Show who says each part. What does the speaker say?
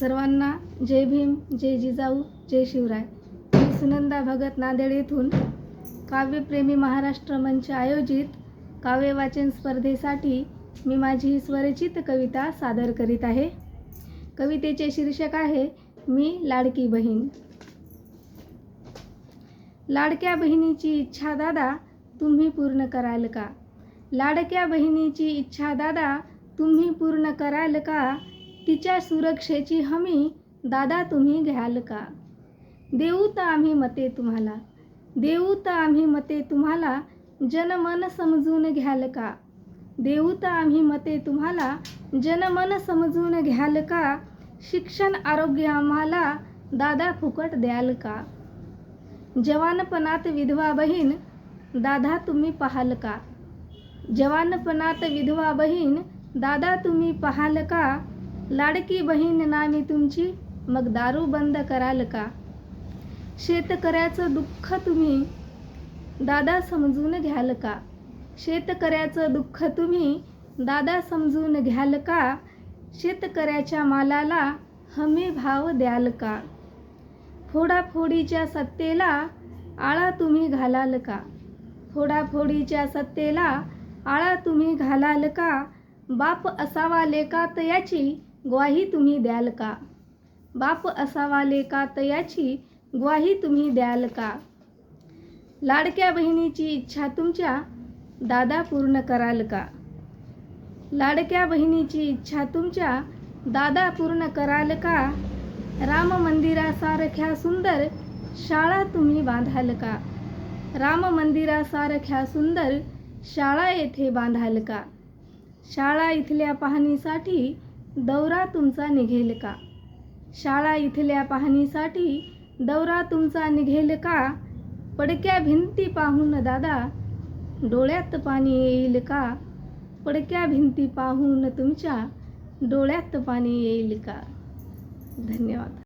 Speaker 1: सर्वांना जय भीम, जय जिजाऊ, जय शिवराय. मी सुनंदा भगत नांदेड येथून काव्यप्रेमी महाराष्ट्र मंच आयोजित काव्य वाचन स्पर्धेसाठी मी माझी स्वरचित कविता सादर करीत आहे. कवितेचे शीर्षक आहे मी लाडकी बहीण. लाडक्या बहिणीची इच्छा दादा तुम्ही पूर्ण कराल का? लाडक्या बहिणीची इच्छा दादा तुम्ही पूर्ण कराल का? तिच्या सुरक्षेची हमी दादा तुम्ही घ्याल का? देऊ तर आम्ही मते तुम्हाला, देऊ तर आम्ही मते तुम्हाला, जनमन समजून घ्याल का? देऊ तर आम्ही मते तुम्हाला, जनमन समजून घ्याल का? शिक्षण आरोग्य आम्हाला दादा फुकट द्याल का? जवानपणात विधवा बहीण दादा तुम्ही पाहाल का? जवानपणात विधवा बहीण दादा तुम्ही पाहाल का? लाडकी बहीण नामी तुमची मग दारू बंद कराल का? शेतकऱ्याचं दुःख तुम्ही दादा समजून घ्याल का? शेतकऱ्याचं दुःख तुम्ही दादा समजून घ्याल का? शेतकऱ्याच्या मालाला हमी भाव द्याल का? फोडाफोडीच्या सत्तेला आळा तुम्ही घालाल का? फोडाफोडीच्या सत्तेला आळा तुम्ही घालाल का? बाप असावा लेकात याची ग्वाही तुम्ही द्याल का? बाप असावा लेकात याची ग्वाही तुम्ही द्याल का? लाडक्या बहिणीची इच्छा तुमच्या दादा पूर्ण कराल का? लाडक्या बहिणीची इच्छा तुमच्या दादा पूर्ण कराल का? राम मंदिरासारख्या सुंदर शाळा तुम्ही बांधाल का? राम मंदिरासारख्या सुंदर शाळा येथे बांधाल का? शाळा इथल्या पाहणीसाठी दौरा तुमचा निघेल का? शाळा इथल्या पाहणीसाठी दौरा तुमचा निघेल का? पडक्या भिंती पाहून दादा डोळ्यात पाणी येईल का? पडक्या भिंती पाहून तुमच्या डोळ्यात पाणी येईल का? धन्यवाद.